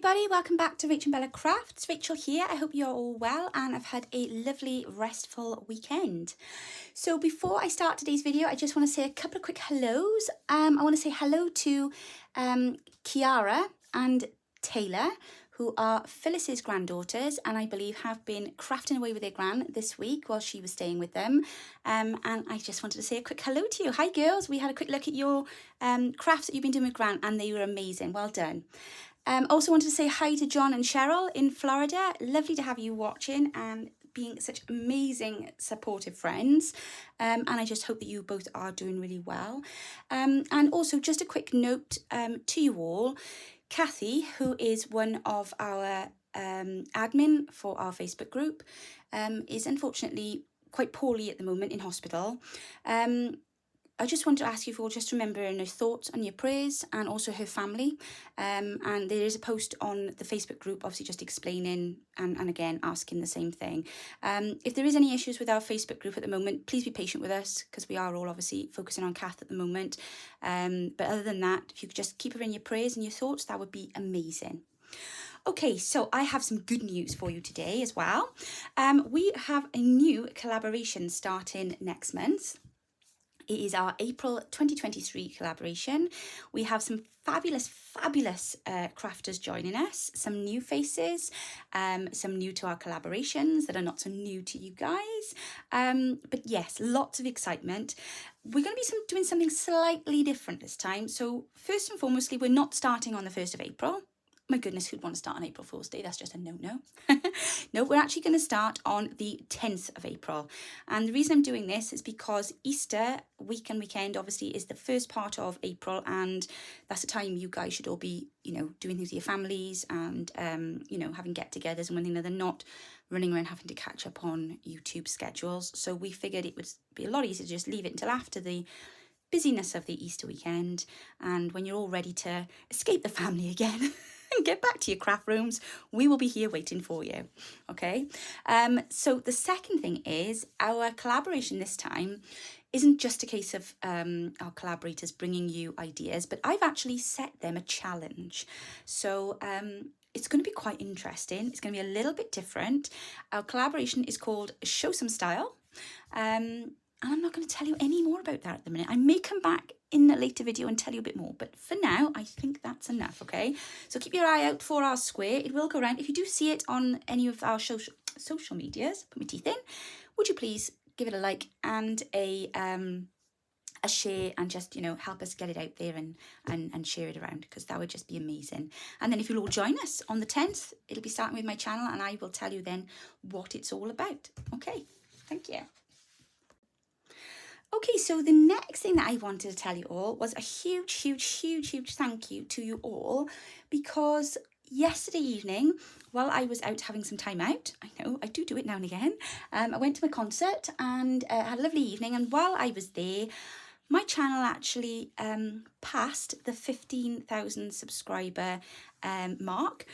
everybody, welcome back to Rachel and Bella Crafts. Rachel here. I hope you're all well and I've had a lovely restful weekend. So before I start today's video, I just want to say a couple of quick hellos. I want to say hello to Kiara and Taylor, who are Phyllis's granddaughters and I believe have been crafting away with their gran this week while she was staying with them. And I just wanted to say a quick hello to you. Hi girls, we had a quick look at your crafts that you've been doing with gran and they were amazing. Well done. Also wanted to say hi to John and Cheryl in Florida. Lovely to have you watching and being such amazing supportive friends. And I just hope that you both are doing really well. And also just a quick note to you all. Kathy, who is one of our admin for our Facebook group, is unfortunately quite poorly at the moment in hospital. I just want to ask you for just remembering her thoughts and your prayers and also her family. And there is a post on the Facebook group, obviously just explaining and again asking the same thing. If there is any issues with our Facebook group at the moment, please be patient with us because we are all obviously focusing on Kath at the moment. But other than that, if you could just keep her in your prayers and your thoughts, that would be amazing. Okay, so I have some good news for you today as well. We have a new collaboration starting next month. It is our April 2023 collaboration. We have some fabulous crafters joining us, some new faces, some new to our collaborations that are not so new to you guys. But yes, lots of excitement. We're going to be doing something slightly different this time. So first and foremostly, we're not starting on the 1st of April. My goodness, who'd want to start on April Fool's Day? That's just a no-no. No, we're actually going to start on the 10th of April. And the reason I'm doing this is because Easter weekend obviously is the first part of April. And that's the time you guys should all be, doing things with your families and, having get-togethers and one thing or another, not running around having to catch up on YouTube schedules. So we figured it would be a lot easier to just leave it until after the busyness of the Easter weekend. And when you're all ready to escape the family again, and get back to your craft rooms, we will be here waiting for you. Okay, so the second thing is our collaboration this time isn't just a case of our collaborators bringing you ideas, but I've actually set them a challenge. So it's going to be quite interesting. It's going to be a little bit different. Our collaboration is called Show Some Style. And I'm not going to tell you any more about that at the minute. I may come back in a later video and tell you a bit more, but for now I think that's enough. Okay, so keep your eye out for our square. It will go around. If you do see it on any of our social medias, put my teeth in, would you please give it a like and a share and just help us get it out there and share it around, because that would just be amazing. And then if you'll all join us on the 10th, it'll be starting with my channel and I will tell you then what it's all about. Okay, thank you. Okay, so the next thing that I wanted to tell you all was a huge thank you to you all, because yesterday evening, while I was out having some time out, I know I do it now and again, I went to my concert and had a lovely evening, and while I was there, my channel actually passed the 15,000 subscriber mark.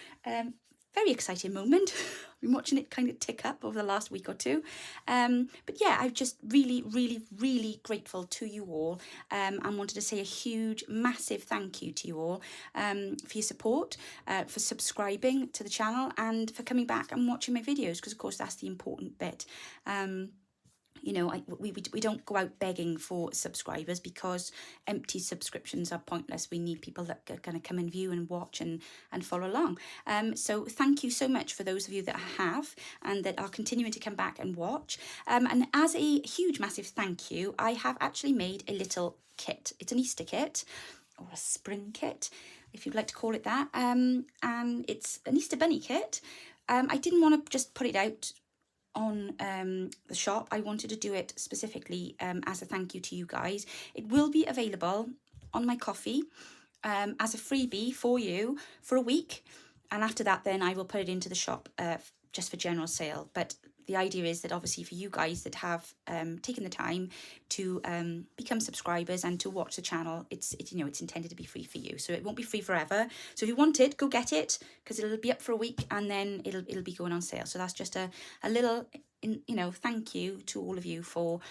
Very exciting moment. I've been watching it kind of tick up over the last week or two. But yeah, I'm just really grateful to you all and wanted to say a huge, massive thank you to you all for your support, for subscribing to the channel and for coming back and watching my videos, because of course that's the important bit. We don't go out begging for subscribers because empty subscriptions are pointless. We need people that are going to come and view and watch and follow along. So thank you so much for those of you that have and that are continuing to come back and watch. And as a huge, massive thank you, I have actually made a little kit. It's an Easter kit or a spring kit, if you'd like to call it that. And it's an Easter bunny kit. I didn't want to just put it out on the shop. I wanted to do it specifically as a thank you to you guys. It will be available on my coffee as a freebie for you for a week, and after that then I will put it into the shop just for general sale. But the idea is that obviously for you guys that have taken the time to become subscribers and to watch the channel, it's intended to be free for you. So it won't be free forever. So if you want it, go get it, because it'll be up for a week and then it'll be going on sale. So that's just a little thank you to all of you for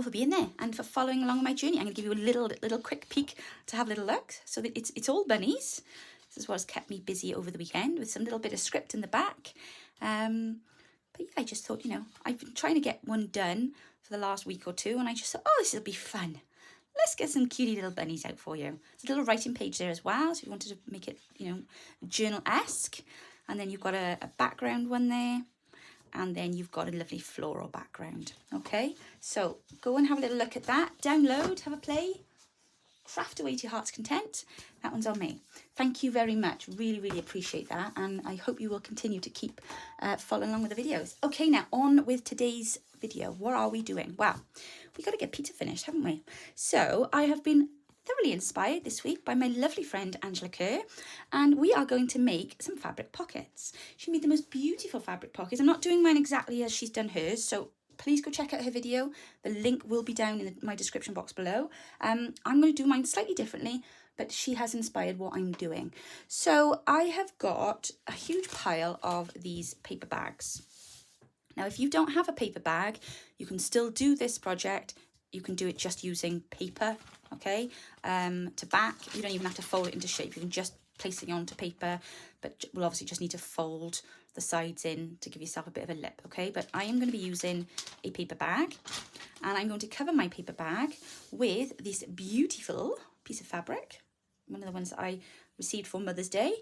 being there and for following along my journey. I'm going to give you a little quick peek to have a little look. So that it's all bunnies. This is what's kept me busy over the weekend with some little bit of script in the back. But yeah, I just thought, you know, I've been trying to get one done for the last week or two, and I just thought, oh, this will be fun. Let's get some cutie little bunnies out for you. There's a little writing page there as well, so if you wanted to make it, you know, journal-esque. And then you've got a background one there, and then you've got a lovely floral background. Okay, so go and have a little look at that. Download, have a play. Craft away to your heart's content. That one's on me. Thank you very much. Really, really appreciate that. And I hope you will continue to keep following along with the videos. Okay, now on with today's video. What are we doing? Well, we got to get pizza finished, haven't we? So I have been thoroughly inspired this week by my lovely friend Angela Kerr, and we are going to make some fabric pockets. She made the most beautiful fabric pockets. I'm not doing mine exactly as she's done hers, so please go check out her video. The link will be down in my description box below. I'm going to do mine slightly differently, but she has inspired what I'm doing. So I have got a huge pile of these paper bags. Now, if you don't have a paper bag, you can still do this project. You can do it just using paper, okay, to back. You don't even have to fold it into shape. You can just place it onto paper, but we'll obviously just need to fold the sides in to give yourself a bit of a lip, okay? But I am going to be using a paper bag, and I'm going to cover my paper bag with this beautiful piece of fabric, one of the ones that I received for Mother's Day.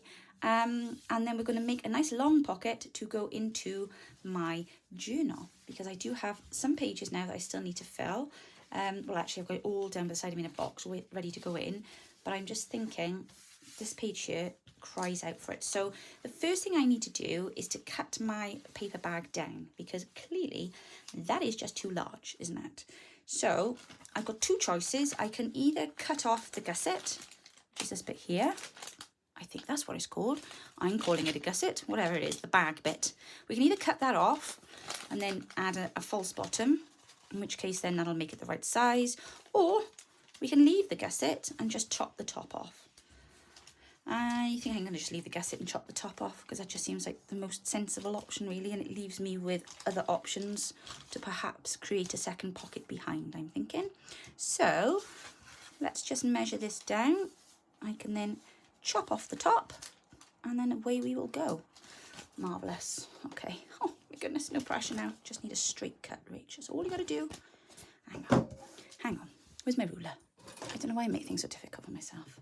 And then we're going to make a nice long pocket to go into my journal, because I do have some pages now that I still need to fill. Well, actually, I've got it all down beside me in a box ready to go in, but I'm just thinking this page here cries out for it. So the first thing I need to do is to cut my paper bag down, because clearly that is just too large, isn't it? So I've got two choices. I can either cut off the gusset, which is this bit here. I think that's what it's called. I'm calling it a gusset, whatever it is, the bag bit. We can either cut that off and then add a false bottom, in which case then that'll make it the right size, or we can leave the gusset and just chop the top off. I think I'm going to just leave the gusset and chop the top off, because that just seems like the most sensible option really, and it leaves me with other options to perhaps create a second pocket behind, I'm thinking. So let's just measure this down. I can then chop off the top, and then away we will go. Marvellous. Okay. Oh my goodness, no pressure now. Just need a straight cut, Rach. That's all you got to do. Hang on. Where's my ruler? I don't know why I make things so difficult for myself.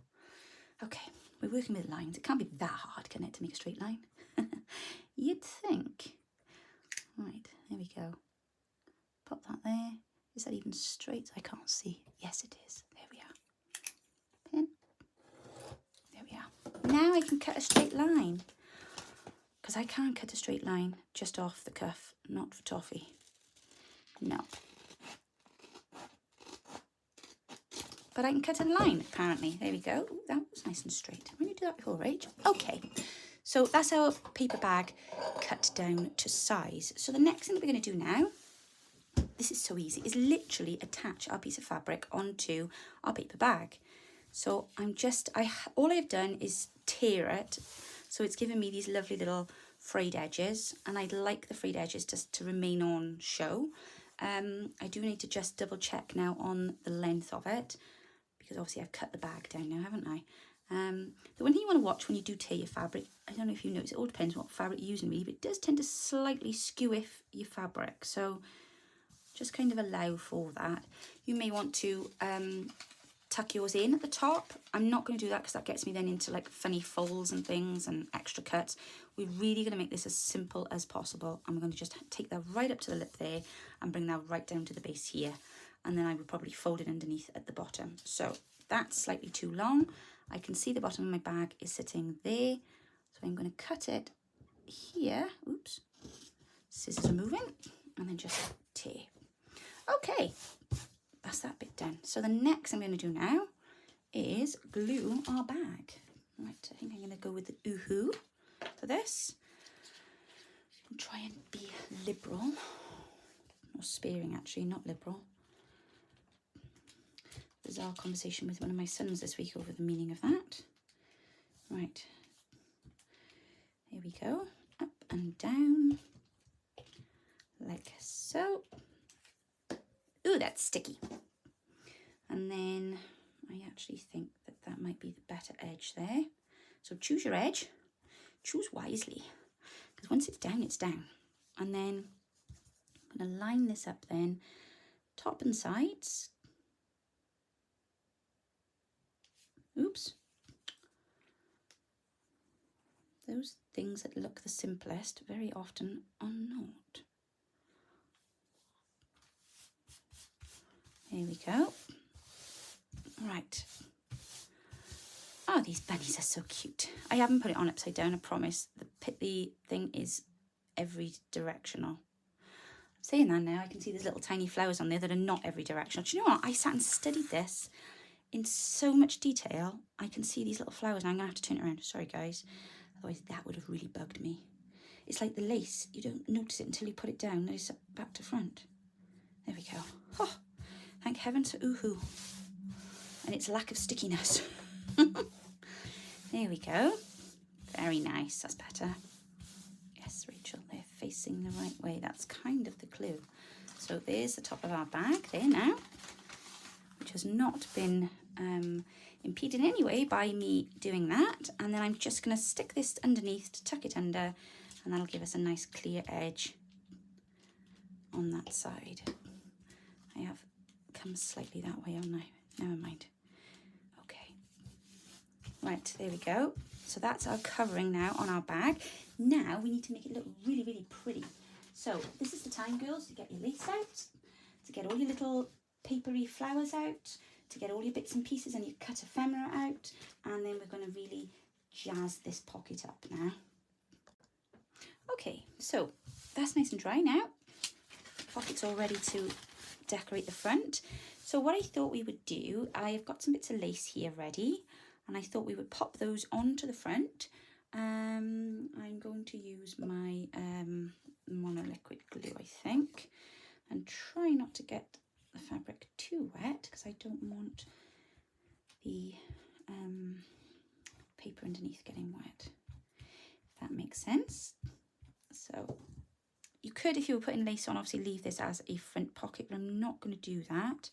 Okay, we're working with lines. It can't be that hard, can it, to make a straight line? You'd think. Right, there we go. Pop that there. Is that even straight? I can't see. Yes, it is. There we are. Pin. There we are. Now I can cut a straight line, because I can't cut a straight line just off the cuff, not for toffee. No. But I can cut a line, apparently. There we go. Ooh, that was nice and straight. When did you do that before, Rach? Okay. So that's our paper bag cut down to size. So the next thing that we're going to do now, this is so easy, is literally attach our piece of fabric onto our paper bag. So all I've done is tear it, so it's given me these lovely little frayed edges, and I'd like the frayed edges to remain on show. I do need to just double check now on the length of it, because obviously I've cut the bag down now, haven't I? The one thing you want to watch when you do tear your fabric, I don't know if you notice, it all depends on what fabric you're using really, but it does tend to slightly skew your fabric, so just kind of allow for that. You may want to tuck yours in at the top. I'm not going to do that, because that gets me then into like funny folds and things and extra cuts. We're really going to make this as simple as possible. I'm going to just take that right up to the lip there and bring that right down to the base here, and then I would probably fold it underneath at the bottom. So that's slightly too long. I can see the bottom of my bag is sitting there, so I'm going to cut it here. Oops, scissors are moving, and then just tear. Okay, that's that bit done. So the next I'm going to do now is glue our bag. Right, I think I'm going to go with the Oohoo for this. I'll try and be liberal, or sparing actually, not liberal. Bizarre conversation with one of my sons this week over the meaning of that. Right, here we go, up and down, like so. Ooh, that's sticky. And then I actually think that might be the better edge there. So choose your edge, choose wisely, because once it's down, it's down. And then I'm going to line this up then, top and sides. Oops. Those things that look the simplest very often are not. There we go. Right. Oh, these bunnies are so cute. I haven't put it on upside down, I promise. The thing is every directional. Saying that now, I can see there's little tiny flowers on there that are not every directional. Do you know what? I sat and studied this in so much detail. I can see these little flowers. Now I'm going to have to turn it around. Sorry, guys. Otherwise, that would have really bugged me. It's like the lace. You don't notice it until you put it down. Then it's back to front. There we go. Oh, thank heavens for Oohoo. And its lack of stickiness. There we go. Very nice. That's better. Yes, Rachel, they're facing the right way. That's kind of the clue. So there's the top of our bag there now, which has not been impeded in any way by me doing that. And then I'm just going to stick this underneath to tuck it under, and that'll give us a nice clear edge on that side. I have come slightly that way, haven't I? Never mind. Okay. Right, there we go. So that's our covering now on our bag. Now we need to make it look really, really pretty. So this is the time, girls, to get your lace out, to get all your little papery flowers out, to get all your bits and pieces and your cut ephemera out, and then we're going to really jazz this pocket up now. Okay, so that's nice and dry now. Pocket's all ready to decorate the front. So what I thought we would do, I've got some bits of lace here ready, and I thought we would pop those onto the front. I'm going to use my monoliquid glue, I think, and try not to get the fabric too wet because I don't want the paper underneath getting wet, if that makes sense. So you could, if you were putting lace on, obviously leave this as a front pocket, but I'm not going to do that.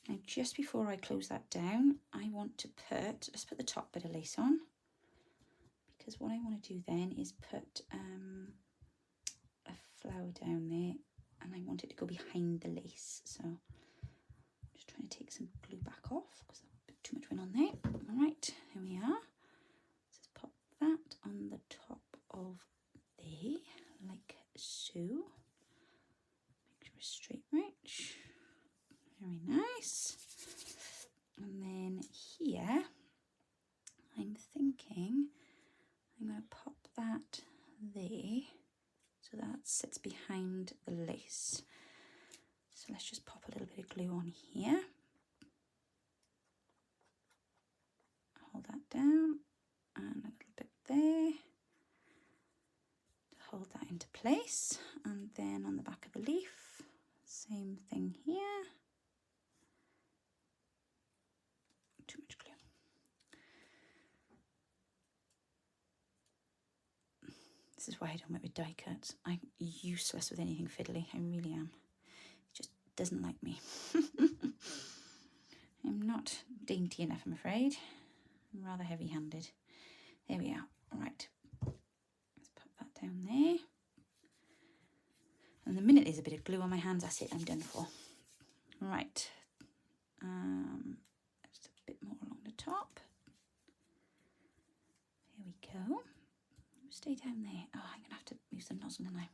Now, just before I close that down, I want to let's put the top bit of lace on, because what I want to do then is put a flower down there, and I want it to go behind the lace. So I'm just trying to take some glue back off because I put too much went on there. All right, here we are. Let's just pop that on the top of there, like so. Make sure it's straight right. Very nice. And then here, I'm thinking I'm going to pop that there so that sits behind the lace. So let's just pop a little bit of glue on here. Hold that down and a little bit there to hold that into place. And then on the back of the leaf, same thing here. Too much glue. This is why I don't work with die cuts. I'm useless with anything fiddly. I really am. It just doesn't like me. I'm not dainty enough, I'm afraid. I'm rather heavy-handed. There we are. All right. Let's put that down there. And the minute there's a bit of glue on my hands, that's it. I'm done for. Right. Just a bit more along the top. Here we go. Stay down there. Oh, I'm going to have to use the nozzle now.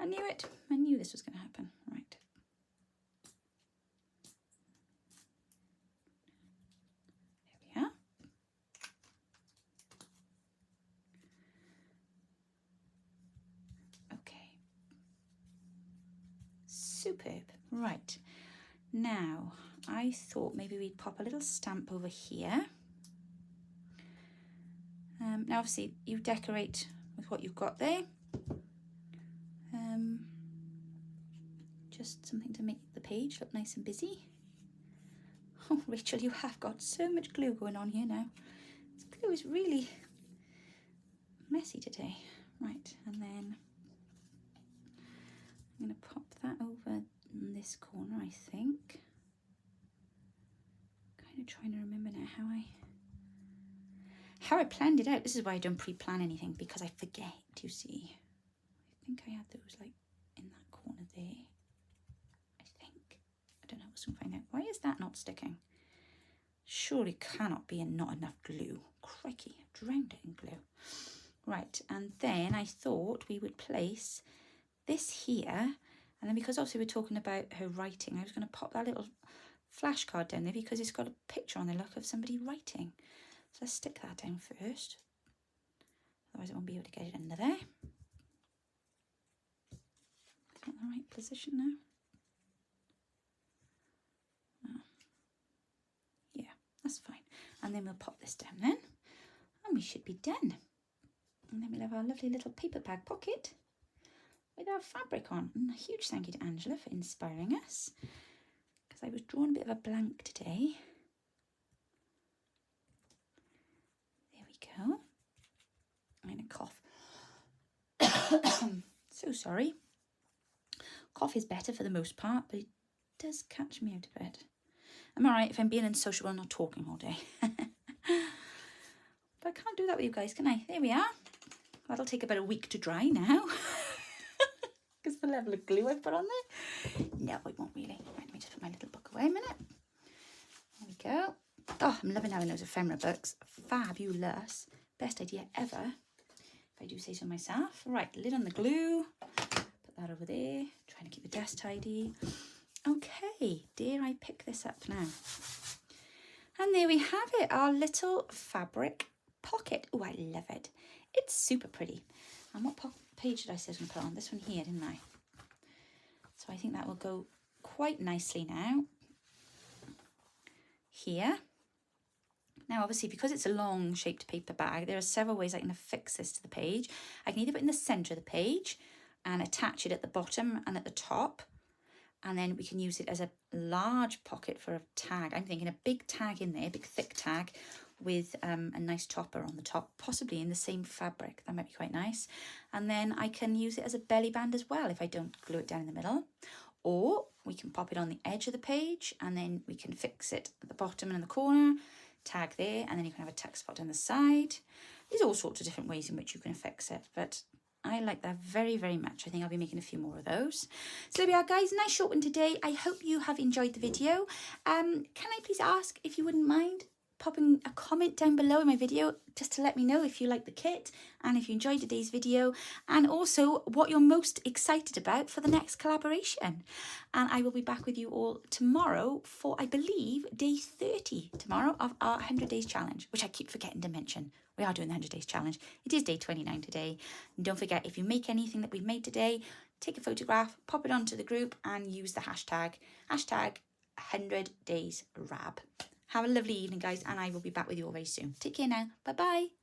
I knew it. I knew this was going to happen. Right. There we are. Okay. Superb. Right. Now, I thought maybe we'd pop a little stamp over here. Now, obviously, you decorate with what you've got there. Just something to make the page look nice and busy. Oh, Rachel, you have got so much glue going on here now. This glue is really messy today. Right, and then I'm going to pop that over in this corner, I think. Kind of trying to remember now how I planned it out. This is why I don't pre-plan anything, because I forget, you see. I think I had those like in that corner there. I think. I don't know, we'll soon find out. Why is that not sticking? Surely cannot be not enough glue. Crikey, I've drowned it in glue. Right, and then I thought we would place this here, and then because obviously we're talking about her writing, I was going to pop that little flashcard down there because it's got a picture on the look of somebody writing. So let's stick that down first, otherwise I won't be able to get it under there. Is that the right position now? Oh. Yeah, that's fine. And then we'll pop this down then, and we should be done. And then we'll have our lovely little paper bag pocket with our fabric on. And a huge thank you to Angela for inspiring us, because I was drawing a bit of a blank today. There we go. I'm going to cough. So sorry. Cough is better for the most part, but it does catch me out of it. I'm alright if I'm being unsociable and not talking all day. But I can't do that with you guys, can I? There we are. That'll take about a week to dry now. Because the level of glue I've put on there. No, it won't really. Right, let me just put my little book away a minute. There we go. Oh, I'm loving having those ephemera books. Fabulous. Best idea ever, if I do say so myself. Right, lid on the glue. Put that over there. Trying to keep the desk tidy. Okay, dare I pick this up now? And there we have it, our little fabric pocket. Oh, I love it. It's super pretty. And what page did I say I was going to put on? This one here, didn't I? So I think that will go quite nicely now. Here. Now, obviously, because it's a long shaped paper bag, there are several ways I can affix this to the page. I can either put it in the centre of the page and attach it at the bottom and at the top. And then we can use it as a large pocket for a tag. I'm thinking a big tag in there, a big thick tag with a nice topper on the top, possibly in the same fabric. That might be quite nice. And then I can use it as a belly band as well if I don't glue it down in the middle. Or we can pop it on the edge of the page and then we can fix it at the bottom and in the corner, tag there, and then you can have a tuck spot on the side. There's all sorts of different ways in which you can affix it, but I like that very, very much. I think I'll be making a few more of those. So there we are, guys. Nice short one today. I hope you have enjoyed the video. Can I please ask if you wouldn't mind popping a comment down below in my video just to let me know if you like the kit and if you enjoyed today's video, and also what you're most excited about for the next collaboration. And I will be back with you all tomorrow for, I believe, day 30 tomorrow of our 100 days challenge, which I keep forgetting to mention. We are doing the 100 days challenge. It is day 29 today. And don't forget, if you make anything that we've made today, take a photograph, pop it onto the group and use the hashtag 100 days rab. Have a lovely evening, guys, and I will be back with you all very soon. Take care now. Bye-bye.